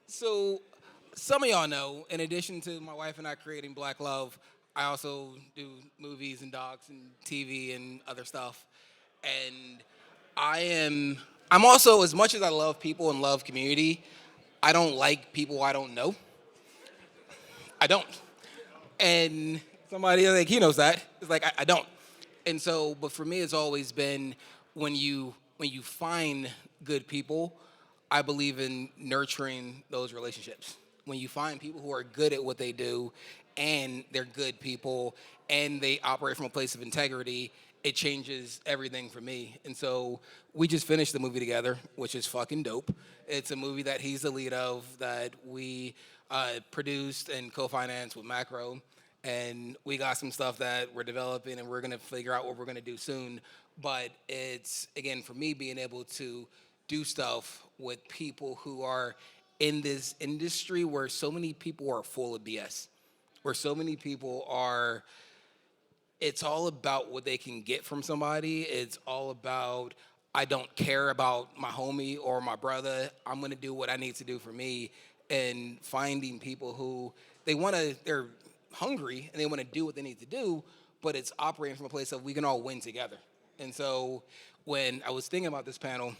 So, some of y'all know, in addition to my wife and I creating Black Love, I also do movies and docs and TV and other stuff. And I am, I'm also, as much as I love people and love community, I don't like people I don't know. I don't. And somebody like he knows that. It's like I don't. And so, but for me, it's always been when you find good people, I believe in nurturing those relationships. When you find people who are good at what they do, and they're good people, and they operate from a place of integrity, it changes everything for me. And so we just finished the movie together, which is fucking dope. It's a movie that he's the lead of that we produced and co-financed with Macro, and we got some stuff that we're developing and we're gonna figure out what we're gonna do soon. But it's again for me being able to do stuff with people who are in this industry where so many people are full of BS, where so many people are it's all about what they can get from somebody. It's all about I don't care about my homie or my brother. I'm gonna do what I need to do for me, and finding people who they're hungry and they want to do what they need to do, but it's operating from a place of we can all win together. And so when I was thinking about this panel,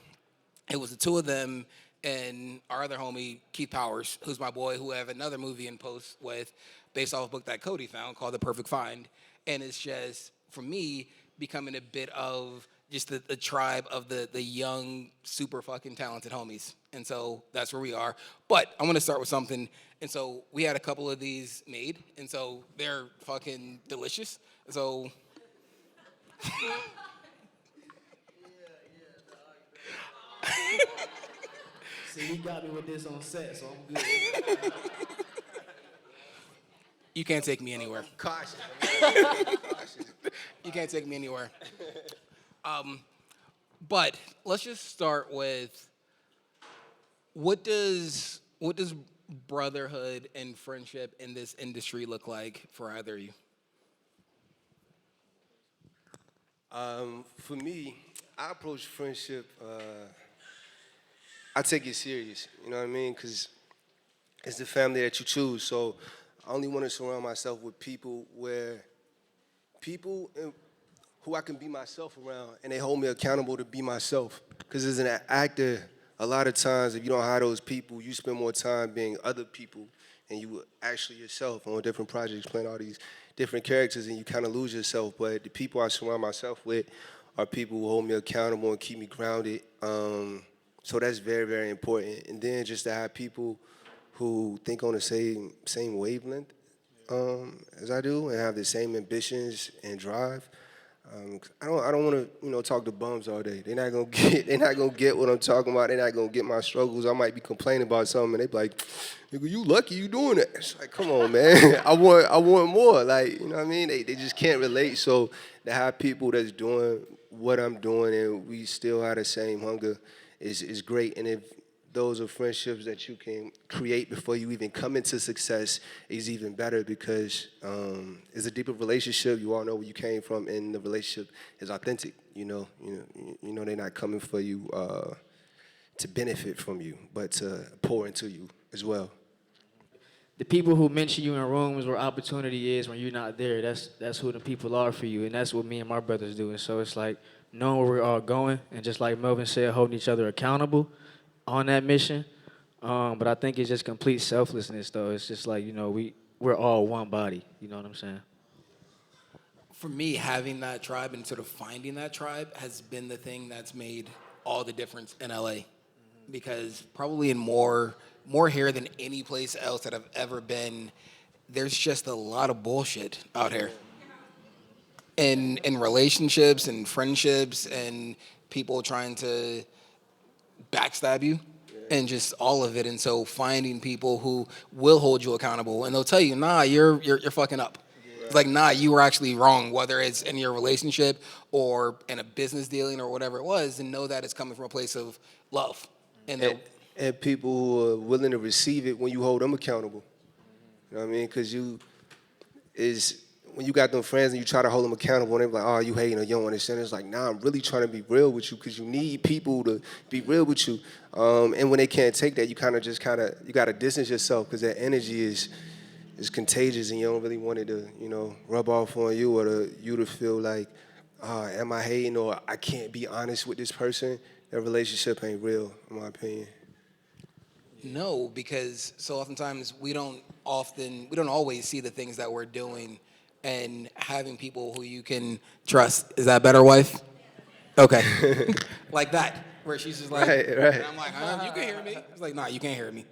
it was the two of them and our other homie Keith Powers, who's my boy, who I have another movie in post with, based off a book that Cody found called The Perfect Find, and it's just for me becoming a bit of just the tribe of the young, super fucking talented homies, and so that's where we are. But I want to start with something, and so we had a couple of these made, and so they're fucking delicious. So See, he got me with this on set, so I'm good. you can't take me anywhere. Cautious. Cautious. You can't take me anywhere. But let's just start with what does brotherhood and friendship in this industry look like for either of you? For me, I approach friendship. I take it serious. You know what I mean? Because it's the family that you choose. So I only want to surround myself with people who I can be myself around, and they hold me accountable to be myself. Because as an actor, a lot of times, if you don't have those people, you spend more time being other people, and you actually yourself on different projects, playing all these different characters, and you kind of lose yourself. But the people I surround myself with are people who hold me accountable and keep me grounded. So that's very, very important. And then just to have people who think on the same wavelength as I do and have the same ambitions and drive. I don't want to talk to bums all day. They're not gonna get what I'm talking about. They're not gonna get my struggles. I might be complaining about something, and they be like, "Nigga, you lucky you doing that." It's like, come on, man. I want more. Like, you know what I mean? They just can't relate. So to have people that's doing what I'm doing and we still have the same hunger is great. And if those are friendships that you can create before you even come into success is even better because it's a deeper relationship. You all know where you came from, and the relationship is authentic. They're not coming for you to benefit from you, but to pour into you as well. The people who mention you in rooms where opportunity is when you're not there, that's who the people are for you, and that's what me and my brothers do. And so it's like knowing where we're all going, and just like Melvin said, holding each other accountable on that mission. But I think it's just complete selflessness, though. It's just like we're all one body. You know what I'm saying? For me, having that tribe and sort of finding that tribe has been the thing that's made all the difference in LA. Because probably in more here than any place else that I've ever been, there's just a lot of bullshit out here. In relationships and friendships and people trying to backstab you and just all of it. And so finding people who will hold you accountable and they'll tell you, nah, you're fucking up. It's like, nah, you were actually wrong, whether it's in your relationship or in a business dealing or whatever it was, and know that it's coming from a place of love. And And, and people who are willing to receive it when you hold them accountable. You know what I mean? Because you is when you got them friends and you try to hold them accountable and they be like, oh, you hating or you don't understand. It's like, nah, I'm really trying to be real with you because you need people to be real with you. And when they can't take that, you got to distance yourself because that energy is contagious and you don't really want it to, rub off on you or you to feel like, am I hating or I can't be honest with this person. That relationship ain't real, in my opinion. No, because so oftentimes we don't always see the things that we're doing, and having people who you can trust. Is that better, wife? Okay. Like that, where she's just like, Right, right. and I'm like, you can hear me. It's like, nah, you can't hear me.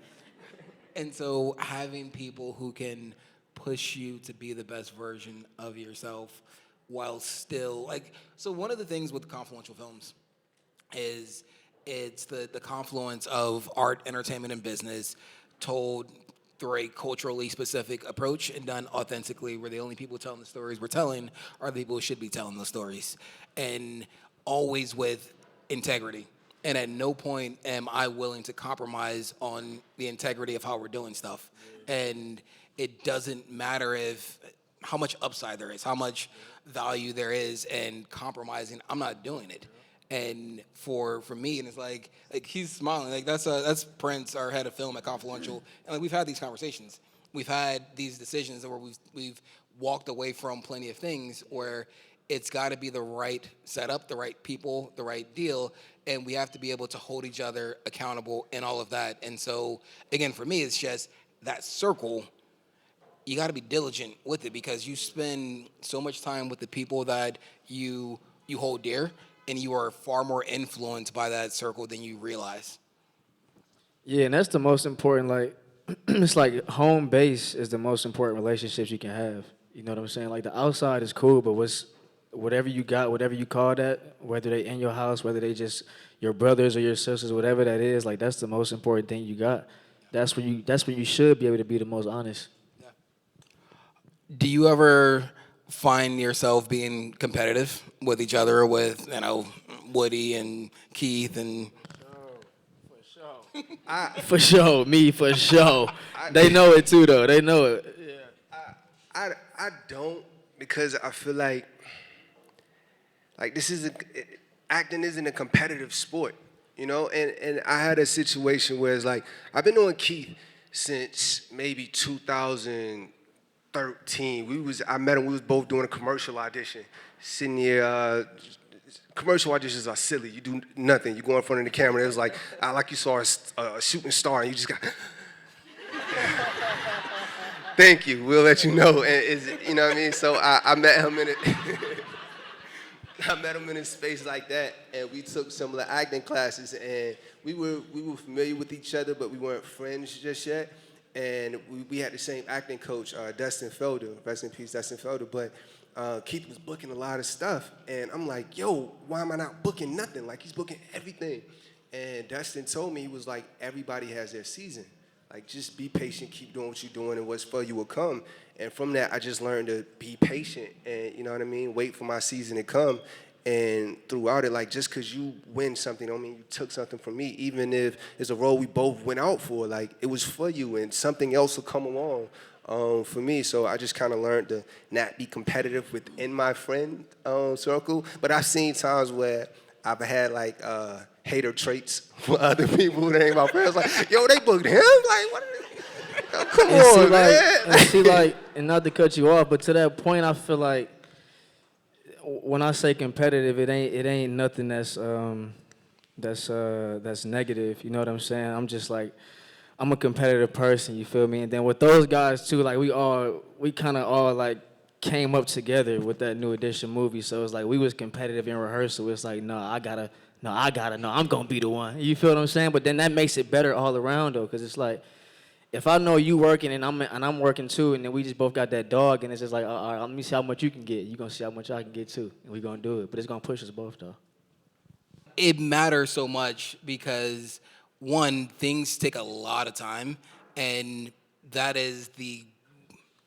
And so having people who can push you to be the best version of yourself while still so one of the things with confluential films is it's the confluence of art, entertainment, and business told through a culturally specific approach and done authentically, where the only people telling the stories we're telling are the people who should be telling the stories. And always with integrity. And at no point am I willing to compromise on the integrity of how we're doing stuff. And it doesn't matter if how much upside there is, how much value there is, and compromising. I'm not doing it. And for me, and it's like he's smiling. Like that's Prince, our head of film at Confluential, and like we've had these conversations. We've had these decisions where we've walked away from plenty of things where it's got to be the right setup, the right people, the right deal, and we have to be able to hold each other accountable and all of that. And so, again, for me, it's just that circle. You got to be diligent with it because you spend so much time with the people that you hold dear, and you are far more influenced by that circle than you realize. Yeah, and that's the most important. Like, it's like home base is the most important relationships you can have. You know what I'm saying? Like the outside is cool, but whatever you got, whatever you call that, whether they in your house, whether they just your brothers or your sisters, whatever that is, like that's the most important thing you got. That's when you should be able to be the most honest. Do you ever find yourself being competitive with each other, with Woody and Keith and For sure, me for sure. They know it too, though. They know it. I don't because I feel like this is acting isn't a competitive sport, and I had a situation where it's like I've been on Keith since maybe 2013. I met him. We was both doing a commercial audition, sitting here. Commercial auditions are silly. You do nothing. You go in front of the camera. It was like you saw a shooting star, and you just got. Thank you. We'll let you know. And you know what I mean? So I met him in it. I met him in a space like that, and we took similar acting classes, and we were familiar with each other, but we weren't friends just yet. And we had the same acting coach, Dustin Felder, rest in peace, Dustin Felder. But Keith was booking a lot of stuff, and I'm like, yo, why am I not booking nothing? Like he's booking everything. And Dustin told me, he was like, everybody has their season. Like just be patient, keep doing what you're doing, and what's for you will come. And from that, I just learned to be patient and, you know what I mean, wait for my season to come. And throughout it, like, just because you win something don't mean you took something from me. Even if it's a role we both went out for, like, it was for you and something else will come along for me. So I just kind of learned to not be competitive within my friend circle. But I've seen times where I've had, like, hater traits for other people that ain't my friends. Like, yo, they booked him? Like, what are they? Oh, come And on, see, man. and not to cut you off, but to that point, I feel like when I say competitive, it ain't nothing that's negative. You know what I'm saying? I'm just like I'm a competitive person. You feel me? And then with those guys too, like we kind of all like came up together with that New Edition movie. So it's like we was competitive in rehearsal. It's like no, I'm gonna be the one. You feel what I'm saying? But then that makes it better all around though, because it's like if I know you working and I'm working too, and then we just both got that dog, and it's just like, all right, let me see how much you can get. You gonna see how much I can get too, and we gonna do it. But it's gonna push us both though. it matters so much because one, things take a lot of time, and that is the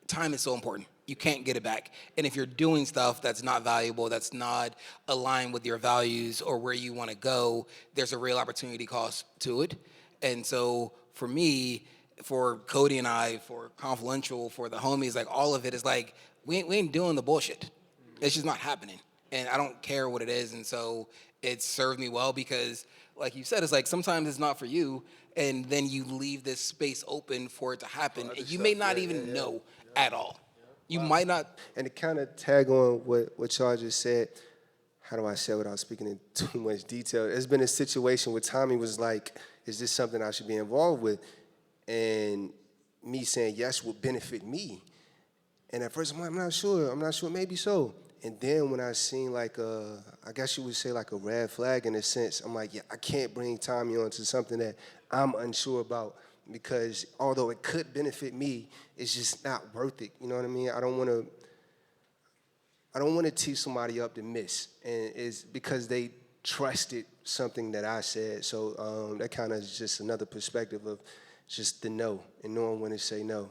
time is so important. You can't get it back. And if you're doing stuff that's not valuable, that's not aligned with your values or where you want to go, there's a real opportunity cost to it. And so for me, for Cody and I, for Confluential, for the homies, like all of it is like we ain't doing the bullshit. It's just not happening, and I don't care what it is. And so it served me well because, like you said, it's like sometimes it's not for you, and then you leave this space open for it to happen, and you may not even know at all. You might not. And to kind of tag on what y'all just said, how do I say it without speaking in too much detail? There's been a situation where Tommy was like, is this something I should be involved with? And me saying yes would benefit me. And at first I'm like, I'm not sure, maybe so. And then when I seen like I guess you would say like a red flag in a sense, I'm like, yeah, I can't bring Tommy onto something that I'm unsure about because although it could benefit me, it's just not worth it. You know what I mean? I don't want to tee somebody up to miss, and it's because they trusted something that I said. So that kind of is just another perspective of just the no and knowing when to say no.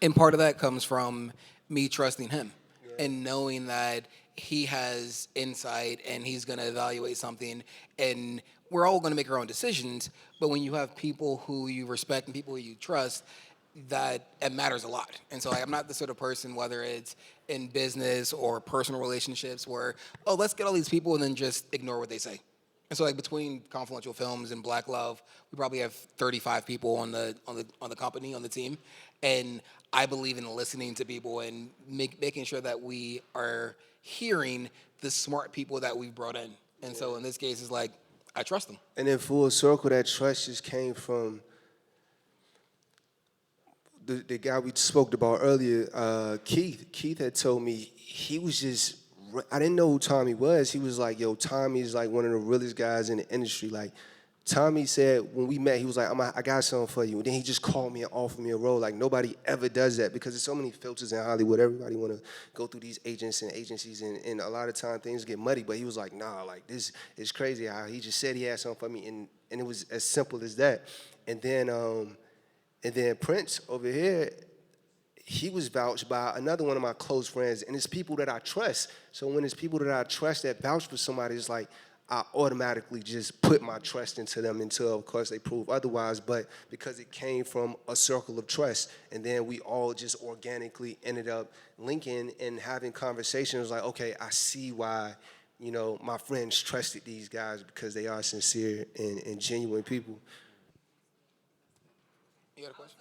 And part of that comes from me trusting him and knowing that he has insight and he's going to evaluate something. And we're all going to make our own decisions. But when you have people who you respect and people who you trust, that it matters a lot. And so like, I'm not the sort of person, whether it's in business or personal relationships, where, oh, let's get all these people and then just ignore what they say. And so like between Confluential Films and Black Love, we probably have 35 people on the company, on the team. And I believe in listening to people and making sure that we are hearing the smart people that we've brought in. And so in this case, it's like, I trust them. And in full circle, that trust just came from the guy we spoke about earlier, Keith. Keith had told me he was just, I didn't know who Tommy was. He was like, yo, Tommy's like one of the realest guys in the industry. Like, Tommy said when we met, he was like, I got something for you. And then he just called me and offered me a role. Like, nobody ever does that because there's so many filters in Hollywood. Everybody want to go through these agents and agencies, and a lot of time things get muddy. But he was like, nah, like, this is crazy how he just said he had something for me. And it was as simple as that. And then Prince over here, he was vouched by another one of my close friends, and it's people that I trust. So when it's people that I trust that vouch for somebody, it's like I automatically just put my trust into them until, of course, they prove otherwise. But because it came from a circle of trust, and then we all just organically ended up linking and having conversations like, okay, I see why, my friends trusted these guys because they are sincere and genuine people. You got a question?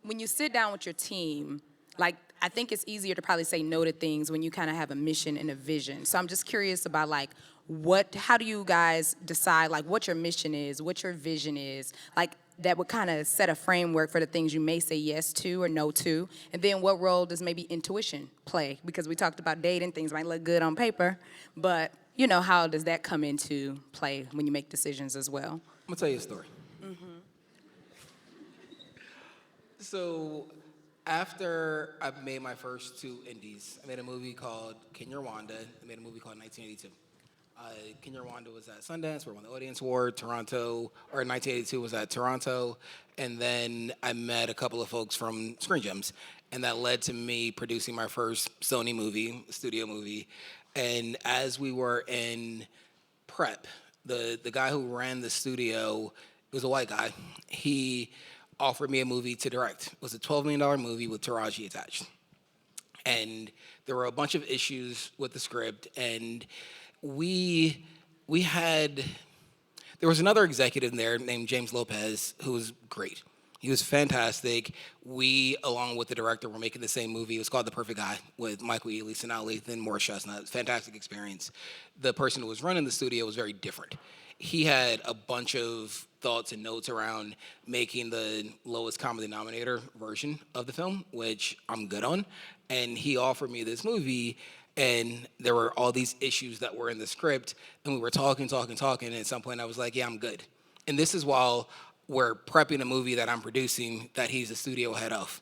When you sit down with your team, like I think it's easier to probably say no to things when you kind of have a mission and a vision. So I'm just curious about like how do you guys decide like what your mission is, what your vision is, like that would kind of set a framework for the things you may say yes to or no to, and then what role does maybe intuition play? Because we talked about dating, things might look good on paper, but how does that come into play when you make decisions as well? I'm gonna tell you a story. So after I made my first two indies, I made a movie called Kenya Rwanda. I made a movie called 1982. Kenya Rwanda was at Sundance, where I won the Audience Award. Toronto, or 1982 was at Toronto. And then I met a couple of folks from Screen Gems. And that led to me producing my first Sony movie, studio movie. And as we were in prep, the guy who ran the studio, it was a white guy, he offered me a movie to direct. It was a $12 million movie with Taraji attached. And there were a bunch of issues with the script, and we had, there was another executive in there named James Lopez who was great. He was fantastic. We, along with the director, were making the same movie. It was called The Perfect Guy with Michael Ealy, Sanaa Lathan, Morris Chestnut. Fantastic experience. The person who was running the studio was very different. He had a bunch of thoughts and notes around making the lowest common denominator version of the film, which I'm good on. And he offered me this movie, and there were all these issues that were in the script, and we were talking, and at some point I was like, yeah, I'm good. And this is while we're prepping a movie that I'm producing that he's the studio head of.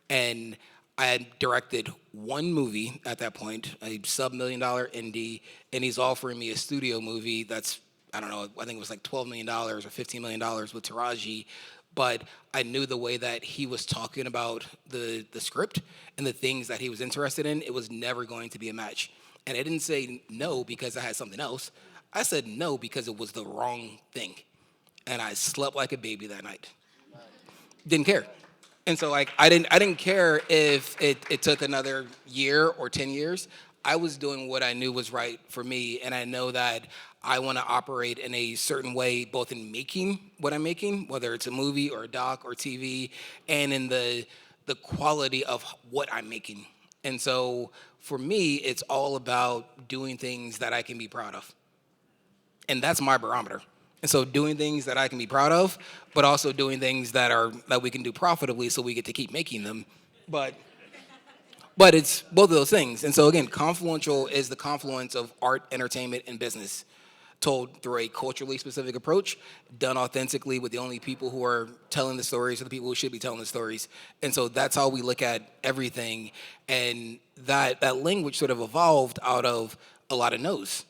And I had directed one movie at that point, a sub-$1 million indie, and he's offering me a studio movie that's, I don't know, I think it was like $12 million or $15 million with Taraji. But I knew the way that he was talking about the script and the things that he was interested in, it was never going to be a match. And I didn't say no because I had something else. I said no because it was the wrong thing. And I slept like a baby that night. didn't care. And so like I didn't care if it took another year or 10 years. I was doing what I knew was right for me, and I know that I want to operate in a certain way, both in making what I'm making, whether it's a movie or a doc or TV, and in the quality of what I'm making. And so for me, it's all about doing things that I can be proud of, and that's my barometer. And so doing things that I can be proud of, but also doing things that we can do profitably, so we get to keep making them. But but it's both of those things. And so again, Confluential is the confluence of art, entertainment, and business, told through a culturally specific approach, done authentically with the only people who are telling the stories are the people who should be telling the stories. And so that's how we look at everything. And that language sort of evolved out of a lot of no's,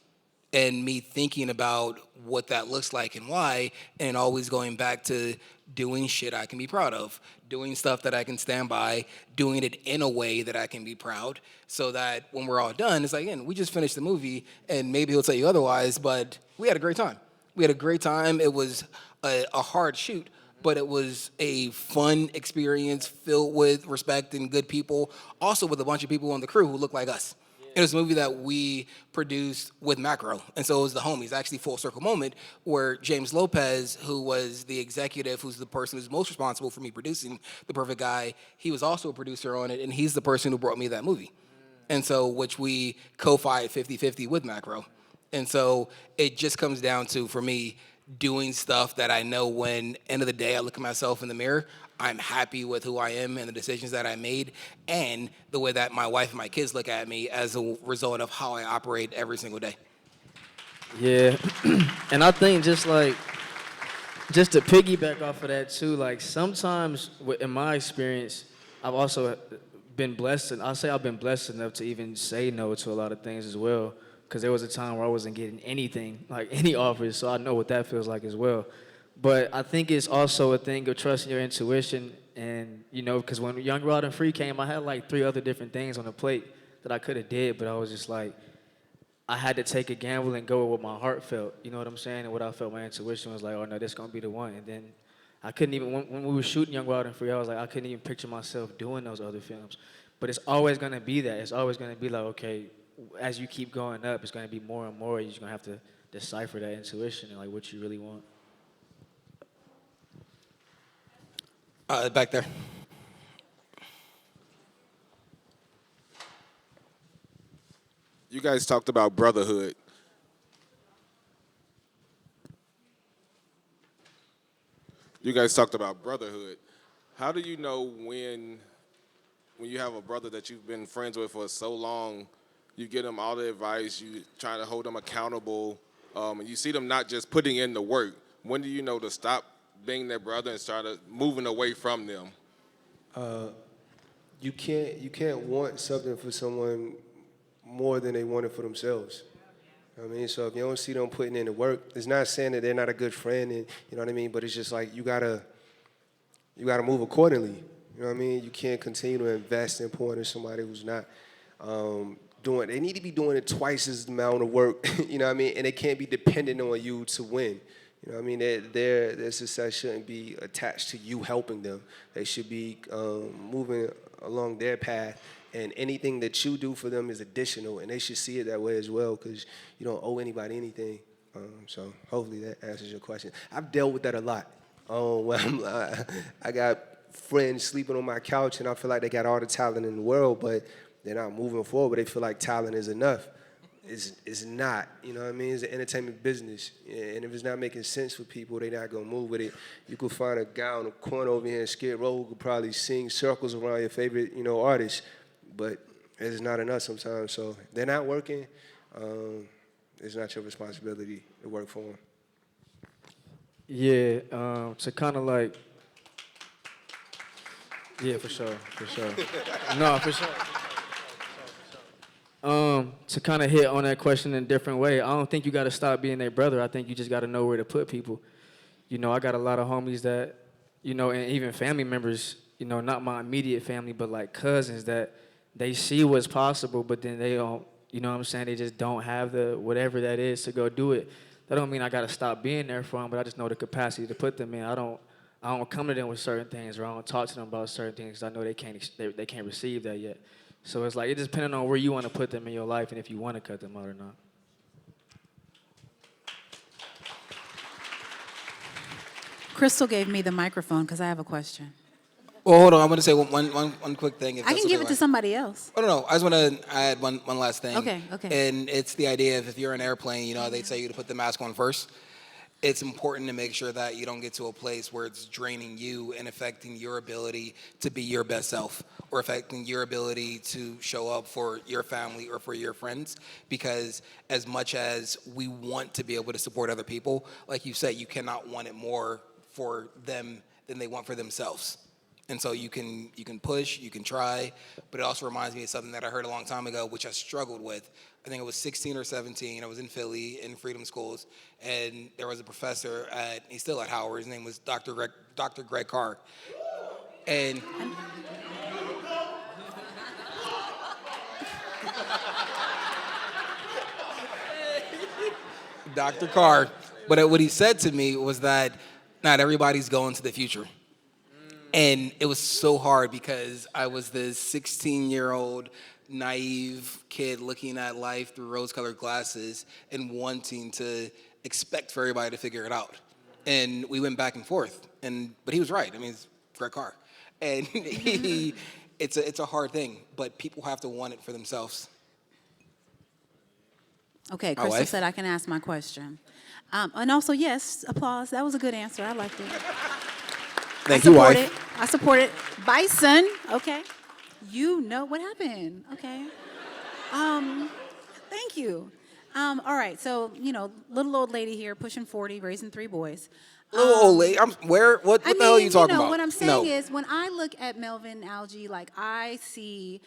and me thinking about what that looks like and why, and always going back to doing shit I can be proud of, doing stuff that I can stand by, doing it in a way that I can be proud, so that when we're all done, it's like, again, we just finished the movie, and maybe he'll tell you otherwise, but we had a great time. We had a great time. It was a hard shoot, but it was a fun experience filled with respect and good people, also with a bunch of people on the crew who look like us. It was a movie that we produced with Macro, and so it was the homies. Actually, full circle moment where James Lopez, who was the executive, who's the person who's most responsible for me producing The Perfect Guy, he was also a producer on it, and he's the person who brought me that movie. And so, which we co-fied 50-50 with Macro. And so it just comes down to, for me, doing stuff that I know when, end of the day, I look at myself in the mirror, I'm happy with who I am and the decisions that I made, and the way that my wife and my kids look at me as a result of how I operate every single day. Yeah, and I think just to piggyback off of that too, like sometimes in my experience, I've also been blessed, and I'll say I've been blessed enough to even say no to a lot of things as well. Because there was a time where I wasn't getting anything, like any offers, so I know what that feels like as well. But I think it's also a thing of trusting your intuition, and because when Young, Wild, and Free came, I had like 3 other different things on the plate that I could have did, but I was just like, I had to take a gamble and go with what my heart felt. You know what I'm saying? And what I felt, my intuition was like, oh no, this gonna be the one. And then I couldn't even when we were shooting Young, Wild, and Free, I was like, I couldn't even picture myself doing those other films. But it's always gonna be that. It's always gonna be like, okay, as you keep going up, it's gonna be more and more. You're just gonna have to decipher that intuition and like what you really want. Back there. You guys talked about brotherhood. You guys talked about brotherhood. How do you know when you have a brother that you've been friends with for so long, you get them all the advice, you try to hold them accountable, and you see them not just putting in the work. When do you know to stop being their brother and start moving away from them? You can't want something for someone more than they want it for themselves. I mean, so if you don't see them putting in the work, it's not saying that they're not a good friend, and you know what I mean. But it's just like you gotta move accordingly. You know what I mean? You can't continue to invest and pour into somebody who's not doing. They need to be doing it twice as the amount of work. You know what I mean? And they can't be dependent on you to win. You know what I mean? Their success shouldn't be attached to you helping them. They should be moving along their path, and anything that you do for them is additional, and they should see it that way as well, because you don't owe anybody anything. So hopefully that answers your question. I've dealt with that a lot. When I got friends sleeping on my couch, and I feel like they got all the talent in the world, but they're not moving forward. They feel like talent is enough. It's not. You know what I mean? It's an entertainment business, and if it's not making sense for people, they're not gonna move with it. You could find a guy on the corner over here in Skid Row who could probably sing circles around your favorite, artist, but it's not enough sometimes. So if they're not working. It's not your responsibility to work for them. Yeah, to kind of like, yeah, for sure, for sure. No, for sure. To kind of hit on that question in a different way, I don't think you got to stop being their brother. I think you just got to know where to put people. I got a lot of homies that, and even family members, not my immediate family, but like cousins that they see what's possible, but then they don't, you know what I'm saying? They just don't have the whatever that is to go do it. That don't mean I got to stop being there for them, but I just know the capacity to put them in. I don't come to them with certain things, or I don't talk to them about certain things 'cause I know they can't receive that yet. So it's like, it just depending on where you want to put them in your life and if you want to cut them out or not. Crystal gave me the microphone because I have a question. Well, hold on. I want to say one quick thing. If I that's can give okay, it to Ryan. somebody else. Oh, no. I just want to add one last thing. Okay, okay. And it's the idea of if you're in an airplane, you know, they tell you to put the mask on first. It's important to make sure that you don't get to a place where it's draining you and affecting your ability to be your best self or affecting your ability to show up for your family or for your friends. Because as much as we want to be able to support other people, like you said, you cannot want it more for them than they want for themselves. And so you can push, you can try, but it also reminds me of something that I heard a long time ago, which I struggled with. I think it was 16 or 17. I was in Philly in Freedom Schools, and there was a professor he's still at Howard. His name was Dr. Gregg Carr. And Dr. Carr. But what he said to me was that not everybody's going to the future. And it was so hard because I was this 16-year-old naive kid looking at life through rose-colored glasses and wanting to expect for everybody to figure it out. And we went back and forth. But he was right. I mean, it's Greg Carr. And it's a hard thing, but people have to want it for themselves. Okay, My Crystal wife? said I can ask my question. And also, yes, applause. That was a good answer. I liked it. Thank you, wife. I support it. Bison, okay. You know what happened, okay. Thank you. All right, so, you know, little old lady here, pushing 40, raising 3 boys. Little old lady, what the hell are you talking about? What I'm saying No. is, when I look at Melvin, Algee, like, I see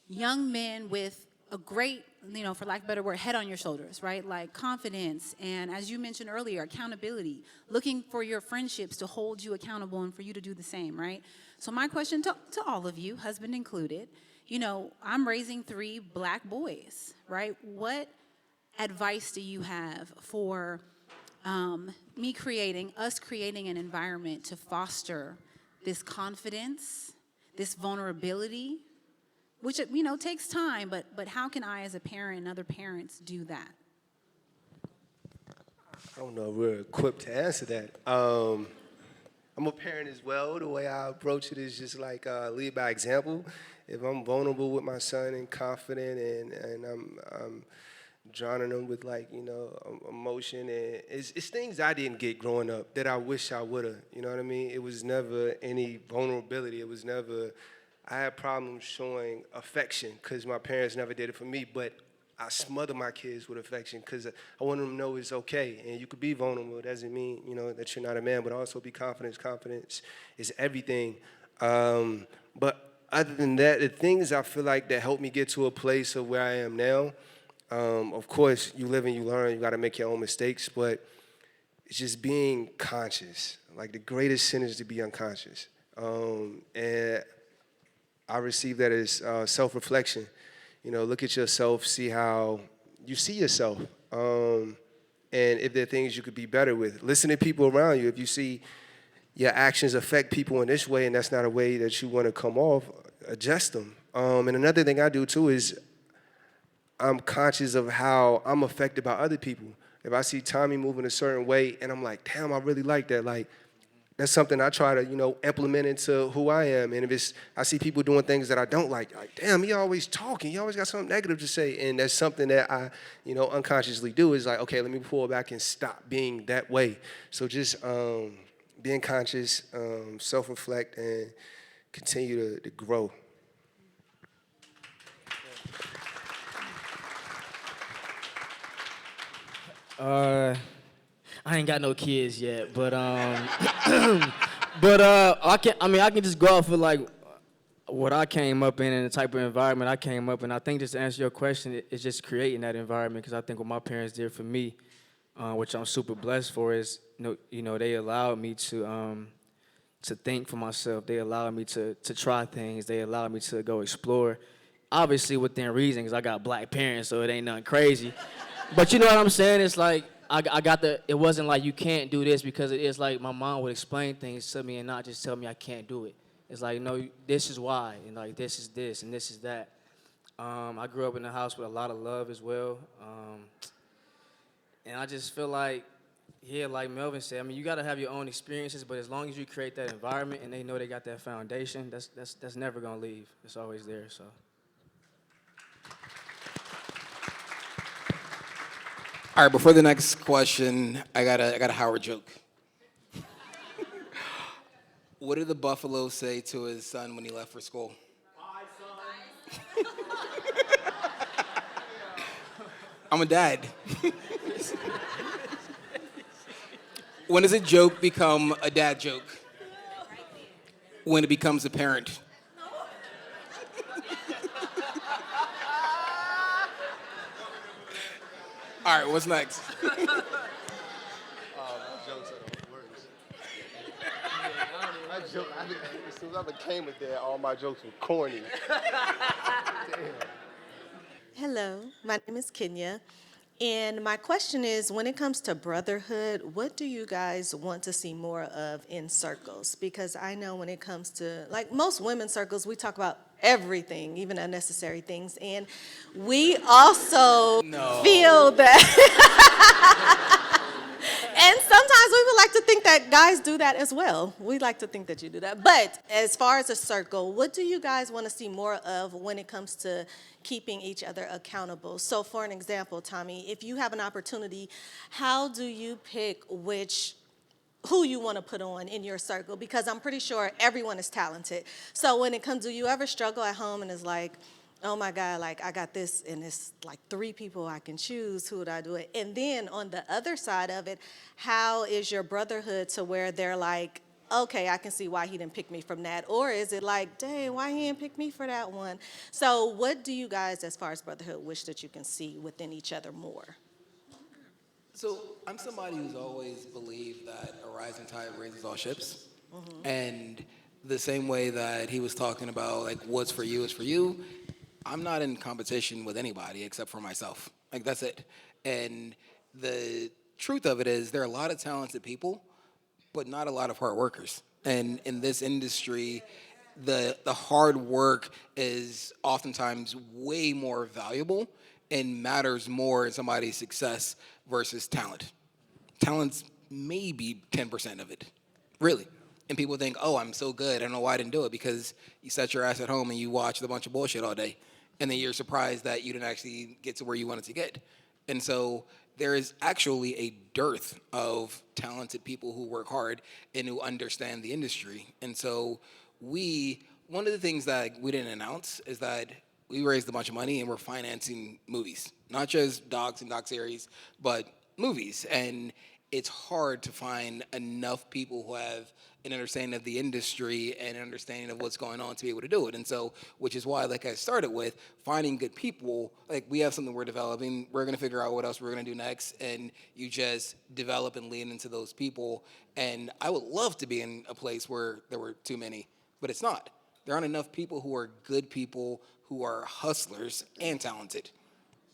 young men with a great, you know, for lack of a better word, head on your shoulders, right? Like confidence and, as you mentioned earlier, accountability, looking for your friendships to hold you accountable and for you to do the same, right? So my question to all of you, husband included, you know, I'm raising 3 black boys, right? What advice do you have for us creating an environment to foster this confidence, this vulnerability, which, you know, takes time, but how can I as a parent and other parents do that? I don't know if we're equipped to answer that. I'm a parent as well. The way I approach it is just like lead by example. If I'm vulnerable with my son and confident and I'm drowning him with, like, you know, emotion, and it's things I didn't get growing up that I wish I would have. You know what I mean? It was never any vulnerability. It was never. I had problems showing affection because my parents never did it for me, but I smother my kids with affection because I want them to know it's okay. And you could be vulnerable. It doesn't mean, you know, that you're not a man, but also be confident. Confidence is everything. But other than that, the things I feel like that helped me get to a place of where I am now, of course, you live and you learn. You got to make your own mistakes, but it's just being conscious. Like, the greatest sin is to be unconscious. And I receive that as self-reflection. You know, look at yourself, see how you see yourself, and if there are things you could be better with. Listen to people around you. If you see your actions affect people in this way and that's not a way that you want to come off, adjust them. And another thing I do, too, is I'm conscious of how I'm affected by other people. If I see Tommy moving a certain way and I'm like, damn, I really like that, like, that's something I try to, you know, implement into who I am. And if I see people doing things that I don't like, damn, he always talking. He always got something negative to say. And that's something that I, you know, unconsciously do, is like, okay, let me pull back and stop being that way. So just being conscious, self-reflect, and continue to grow. I ain't got no kids yet, but I can just go off of like what I came up in and the type of environment I came up in. I think, just to answer your question, it's just creating that environment, because I think what my parents did for me, which I'm super blessed for, is they allowed me to think for myself. They allowed me to try things. They allowed me to go explore. Obviously within reason, because I got black parents, so it ain't nothing crazy. But you know what I'm saying? It's like, I got the. It wasn't like you can't do this because it is like my mom would explain things to me and not just tell me I can't do it. It's like no, this is why, and like this is this and this is that. I grew up in a house with a lot of love as well, and I just feel like, yeah, like Melvin said, I mean, you got to have your own experiences, but as long as you create that environment and they know they got that foundation, that's never gonna leave. It's always there. So. All right, before the next question, I got a Howard joke. What did the buffalo say to his son when he left for school? I'm a dad. When does a joke become a dad joke? When it becomes a parent. All right, what's next? Jokes are the worst. As soon as I became a dad, all my jokes were corny. Hello, my name is Kenya. And my question is, when it comes to brotherhood, what do you guys want to see more of in circles? Because I know when it comes to, like most women's circles, we talk about everything, even unnecessary things. And we also No. feel that. And sometimes we would like to think that guys do that as well. We like to think that you do that. But as far as a circle, what do you guys want to see more of when it comes to keeping each other accountable? So for an example, Tommy, if you have an opportunity, how do you pick who you want to put on in your circle? Because I'm pretty sure everyone is talented. So when it comes, do you ever struggle at home and it's like, oh my God, like I got this and it's like 3 people I can choose, who would I do it? And then on the other side of it, how is your brotherhood to where they're like, okay, I can see why he didn't pick me from that? Or is it like, dang, why he didn't pick me for that one? So what do you guys, as far as brotherhood, wish that you can see within each other more? So I'm somebody who's always believed that a rising tide raises all ships. And the same way that he was talking about, like, what's for you is for you, I'm not in competition with anybody except for myself. Like, that's it. And the truth of it is there are a lot of talented people, but not a lot of hard workers. And in this industry, the hard work is oftentimes way more valuable and matters more in somebody's success versus talent. Talent's maybe 10% of it, really. And people think, oh, I'm so good. I don't know why I didn't do it, because you sat your ass at home and you watched a bunch of bullshit all day. And then you're surprised that you didn't actually get to where you wanted to get. And so there is actually a dearth of talented people who work hard and who understand the industry. And so one of the things that we didn't announce is that we raised a bunch of money and we're financing movies, not just docs and doc series, but movies. And it's hard to find enough people who have an understanding of the industry and an understanding of what's going on to be able to do it. And so, which is why, like I started with, finding good people, like we have something we're developing, we're gonna figure out what else we're gonna do next, and you just develop and lean into those people. And I would love to be in a place where there were too many, but it's not. There aren't enough people who are good people, who are hustlers and talented.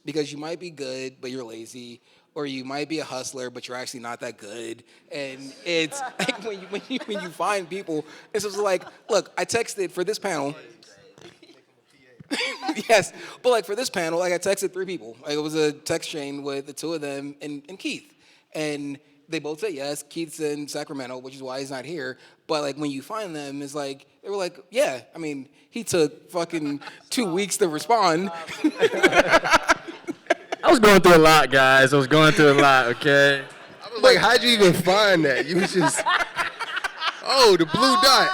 Because you might be good, but you're lazy, or you might be a hustler, but you're actually not that good. And it's like when you find people, it's just like, look, I texted for this panel. Yes, but like for this panel, like I texted 3 people. Like it was a text chain with the 2 of them and Keith, and they both said yes. Keith's in Sacramento, which is why he's not here. But like when you find them, it's like they were like, yeah. I mean, he took fucking 2 weeks to respond. I was going through a lot, guys. I was going through a lot, okay? I was like, how'd you even find that? You was just, oh, the blue dot.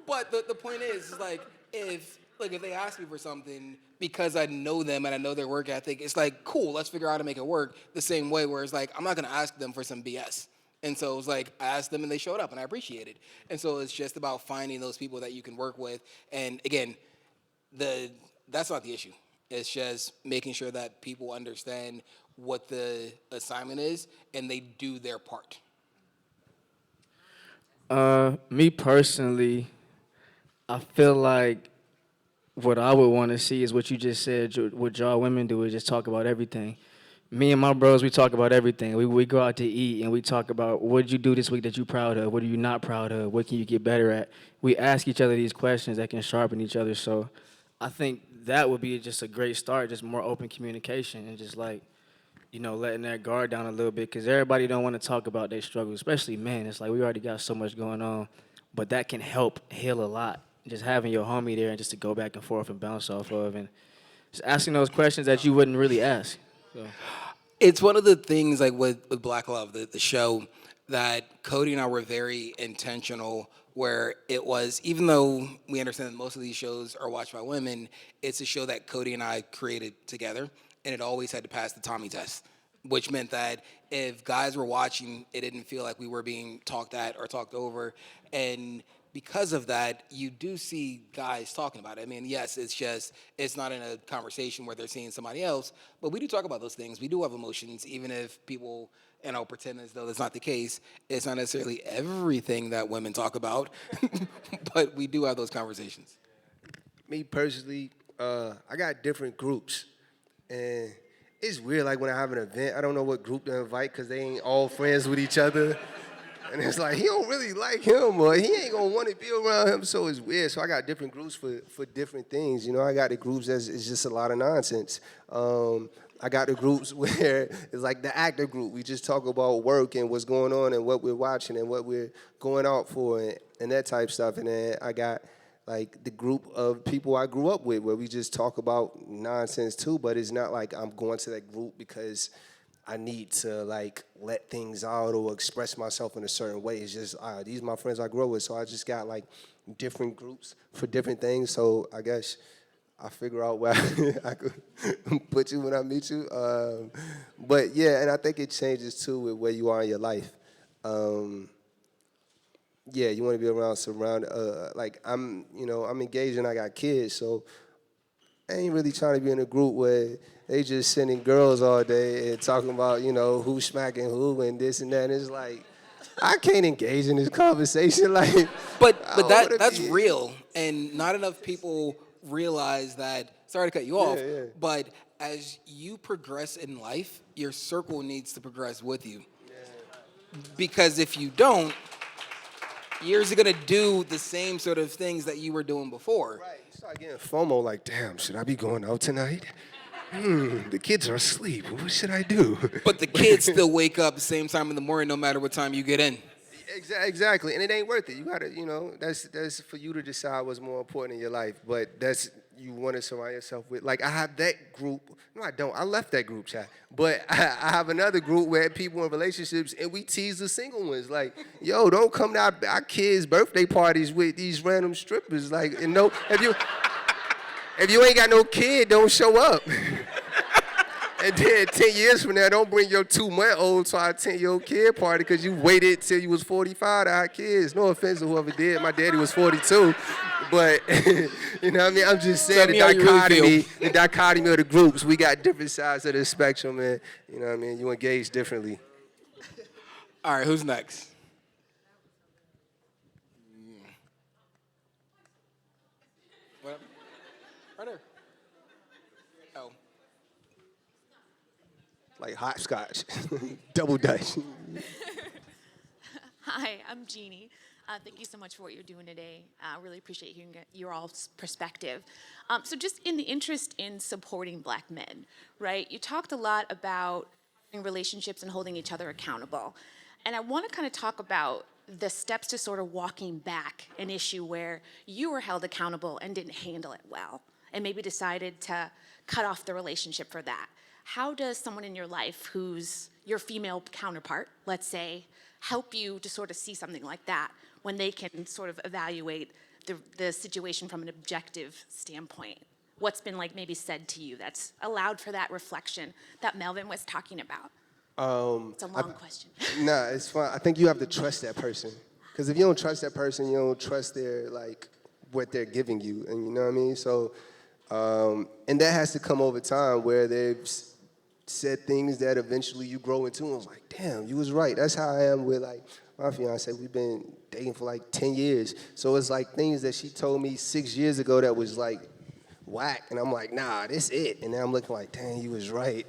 But the point is like if they ask me for something because I know them and I know their work ethic, it's like cool, let's figure out how to make it work the same way. Where it's like I'm not gonna ask them for some BS. And so it was like I asked them and they showed up and I appreciate it. And so it's just about finding those people that you can work with. And again, that's not the issue. It's just making sure that people understand what the assignment is and they do their part. Me personally, I feel like what I would want to see is what you just said. What y'all women do is just talk about everything. Me and my bros, we talk about everything. We go out to eat and we talk about what did you do this week that you proud of? What are you not proud of? What can you get better at? We ask each other these questions that can sharpen each other. So I think that would be just a great start, just more open communication and just like, letting that guard down a little bit because everybody don't want to talk about their struggles, especially men. It's like we already got so much going on, but that can help heal a lot. Just having your homie there and just to go back and forth and bounce off of and just asking those questions that you wouldn't really ask. So. It's one of the things like with Black Love, the show, that Cody and I were very intentional where it was, even though we understand that most of these shows are watched by women, it's a show that Cody and I created together, and it always had to pass the Tommy test, which meant that if guys were watching, it didn't feel like we were being talked at or talked over. And because of that, you do see guys talking about it. I mean, yes, it's not in a conversation where they're seeing somebody else, but we do talk about those things. We do have emotions, even if people, pretend as though that's not the case. It's not necessarily everything that women talk about, but we do have those conversations. Me personally, I got different groups, and it's weird. Like when I have an event, I don't know what group to invite because they ain't all friends with each other. And it's like, he don't really like him, or he ain't gonna want to be around him, so it's weird. So I got different groups for different things. I got the groups that's it's just a lot of nonsense. I got the groups where it's like the actor group. We just talk about work and what's going on and what we're watching and what we're going out for and that type stuff. And then I got like the group of people I grew up with where we just talk about nonsense too, but it's not like I'm going to that group because I need to like let things out or express myself in a certain way. It's just these are my friends I grew up with, so I just got like different groups for different things. So I guess I figure out where I could put you when I meet you. But yeah, and I think it changes too with where you are in your life. Yeah, you want to be like I'm engaged and I got kids, so I ain't really trying to be in a group where they just sending girls all day and talking about, who's smacking who and this and that. And it's like, I can't engage in this conversation. Like, But I but don't wanna that's be- real, and not enough people realize that. Sorry to cut you off, yeah. but as you progress in life, your circle needs to progress with you. Because if you don't, you're just gonna do the same sort of things that you were doing before. Right, you start getting FOMO like, damn, should I be going out tonight? The kids are asleep. What should I do? But the kids still wake up the same time in the morning, no matter what time you get in. Exactly, and it ain't worth it. You gotta, that's for you to decide what's more important in your life. But that's you want to surround yourself with. Like I have that group. No, I don't. I left that group chat. But I have another group where people in relationships and we tease the single ones. Like, yo, don't come to our kids' birthday parties with these random strippers. Like, if you ain't got no kid, don't show up. And then 10 years from now, don't bring your 2-month-old to our 10-year-old kid party because you waited till you was 45 to have kids. No offense to whoever did. My daddy was 42. But, you know what I mean? I'm just saying Tell me how you really feel. the dichotomy of the groups. We got different sides of the spectrum, and you know what I mean? You engage differently. All right, who's next? What? Right there. Oh. Like hopscotch, double dutch. Hi, I'm Jeannie. Thank you so much for what you're doing today. I really appreciate hearing your all's perspective. So just in the interest in supporting Black men, right? You talked a lot about relationships and holding each other accountable. And I want to kind of talk about the steps to sort of walking back an issue where you were held accountable and didn't handle it well and maybe decided to cut off the relationship for that. How does someone in your life who's your female counterpart, let's say, help you to sort of see something like that when they can sort of evaluate the situation from an objective standpoint? What's been like maybe said to you that's allowed for that reflection that Melvin was talking about? It's a long question. Nah, it's fine. I think you have to trust that person. Because if you don't trust that person, you don't trust what they're giving you. And you know what I mean? So, and that has to come over time where they've said things that eventually you grow into. And I was like, damn, you was right. That's how I am with like my fiance. We've been dating for like 10 years. So it's like things that she told me 6 years ago that was like whack. And I'm like, nah, this it. And then I'm looking like, dang, you was right.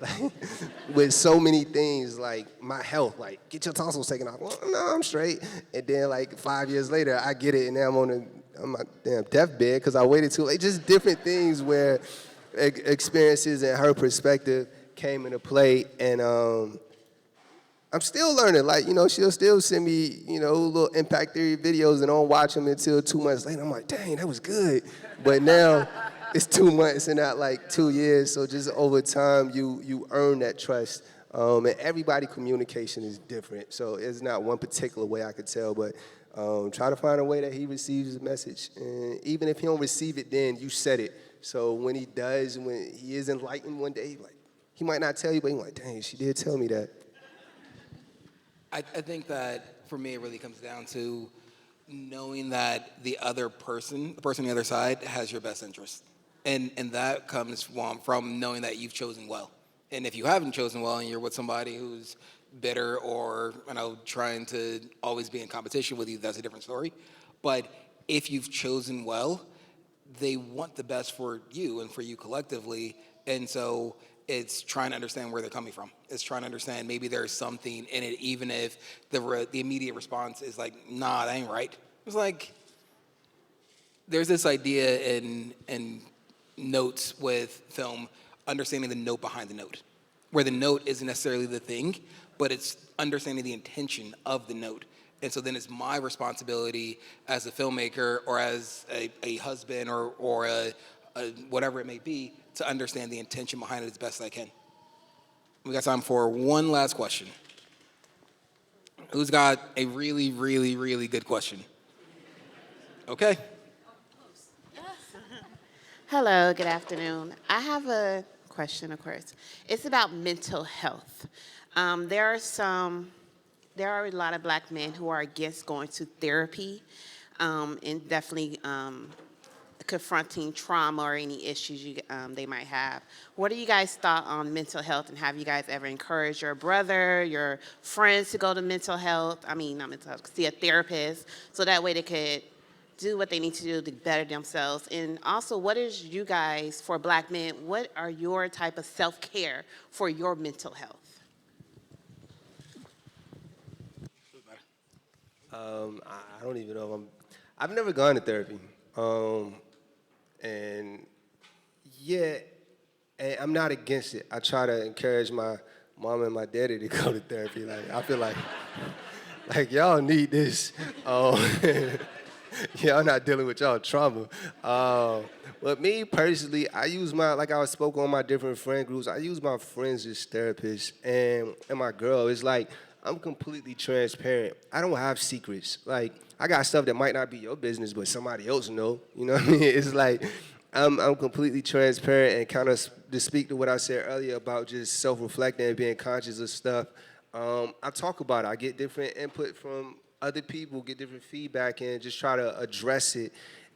With so many things, like my health, like get your tonsils taken off. Well, no, I'm straight. And then like 5 years later, I get it, and now I'm my damn deathbed because I waited too late. Just different things where experiences and her perspective came into play, and I'm still learning. Like, she'll still send me, little impact theory videos, and I don't watch them until 2 months later. I'm like, dang, that was good. But now it's 2 months and not like 2 years. So just over time, you earn that trust. And everybody communication is different. So it's not one particular way I could tell, but try to find a way that he receives the message. And even if he don't receive it, then you said it. So when he does, when he is enlightened one day, like, he might not tell you, but he's like, dang, she did tell me that. I think that for me, it really comes down to knowing that the other person, the person on the other side, has your best interest. And that comes from knowing that you've chosen well. And if you haven't chosen well and you're with somebody who's bitter or, trying to always be in competition with you, that's a different story. But if you've chosen well, they want the best for you and for you collectively. And so it's trying to understand where they're coming from. It's trying to understand maybe there's something in it, even if the immediate response is like, nah, that ain't right. It's like, there's this idea in notes with film, understanding the note behind the note, where the note isn't necessarily the thing, but it's understanding the intention of the note. And so then it's my responsibility as a filmmaker or as a husband or a whatever it may be to understand the intention behind it as best I can. We got time for one last question. Who's got a really, really, really good question? Okay. Hello, good afternoon. I have a question, of course. It's about mental health. There are a lot of black men who are against going to therapy and definitely confronting trauma or any issues they might have. What are you guys' thought on mental health, and have you guys ever encouraged your brother, your friends to go to mental health? I mean, not mental health, see a therapist, so that way they could do what they need to do to better themselves? And also, what is you guys, for black men, what are your type of self-care for your mental health? I don't even know if I've never gone to therapy. And yeah, and I'm not against it. I try to encourage my mom and my daddy to go to therapy. Like, I feel like y'all need this. Y'all not dealing with y'all trauma. But me personally, I use like I spoke on my different friend groups, I use my friends as therapists, and my girl. It's like, I'm completely transparent. I don't have secrets. Like, I got stuff that might not be your business, but somebody else know. You know what I mean? It's like, I'm completely transparent, and kind of to speak to what I said earlier about just self-reflecting and being conscious of stuff. I talk about it. I get different input from other people, get different feedback, and just try to address it.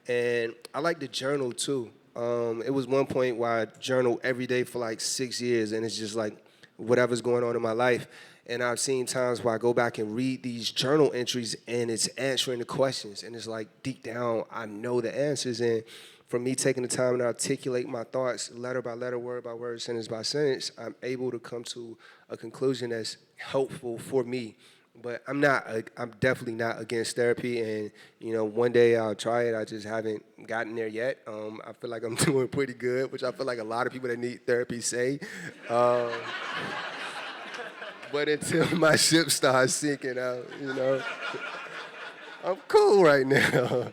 And I like to journal too. It was one point where I journaled every day for like 6 years, and it's just like whatever's going on in my life. And I've seen times where I go back and read these journal entries, and it's answering the questions. And it's like, deep down, I know the answers. And for me taking the time to articulate my thoughts letter by letter, word by word, sentence by sentence, I'm able to come to a conclusion that's helpful for me. But I'm definitely not against therapy. And, one day I'll try it. I just haven't gotten there yet. I feel like I'm doing pretty good, which I feel like a lot of people that need therapy say. But until my ship starts sinking out, I'm cool right now.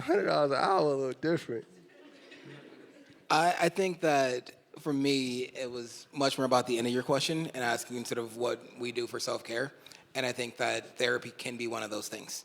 $100 an hour, a little different. I think that for me, it was much more about the end of your question and asking sort of what we do for self-care. And I think that therapy can be one of those things.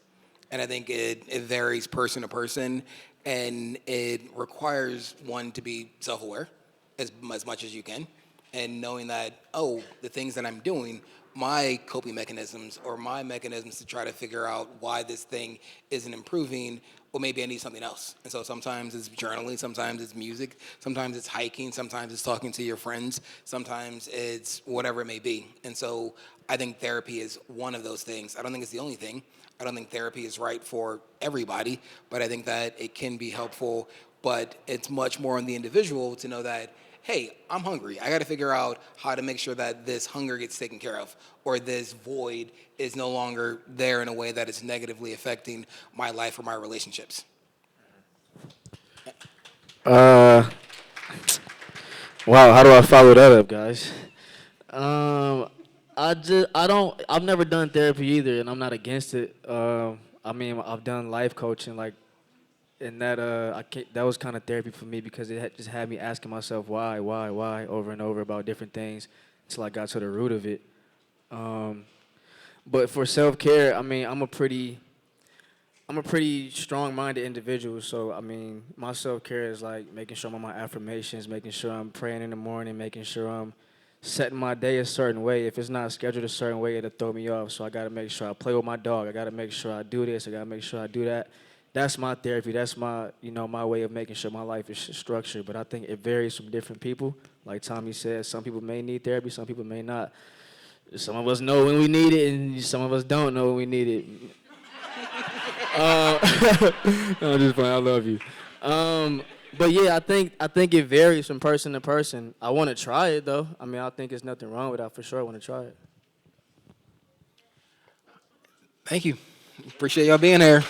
And I think it varies person to person, and it requires one to be self-aware as much as you can, and knowing that, the things that I'm doing, my coping mechanisms or my mechanisms to try to figure out why this thing isn't improving, well, maybe I need something else. And so sometimes it's journaling, sometimes it's music, sometimes it's hiking, sometimes it's talking to your friends, sometimes it's whatever it may be. And so I think therapy is one of those things. I don't think it's the only thing. I don't think therapy is right for everybody, but I think that it can be helpful but it's much more on the individual to know that, hey, I'm hungry. I got to figure out how to make sure that this hunger gets taken care of, or this void is no longer there in a way that is negatively affecting my life or my relationships. Uh, wow, how do I follow that up, guys? I've never done therapy either, and I'm not against it. I mean, I've done life coaching, like, and that was kind of therapy for me because it just had me asking myself why, over and over about different things until I got to the root of it. Um, but for self-care, I mean, I'm a pretty strong-minded individual, so I mean, my self-care is like making sure I'm on my affirmations, making sure I'm praying in the morning, making sure I'm setting my day a certain way. If it's not scheduled a certain way, it'll throw me off. So I gotta make sure I play with my dog. I gotta make sure I do this. I gotta make sure I do that. That's my therapy. That's my, my way of making sure my life is structured. But I think it varies from different people. Like Tommy said, some people may need therapy, some people may not. Some of us know when we need it, and some of us don't know when we need it. No, I'm just playing. I love you. But yeah, I think it varies from person to person. I want to try it though. I mean, I think there's nothing wrong with that for sure. I want to try it. Thank you. Appreciate y'all being here.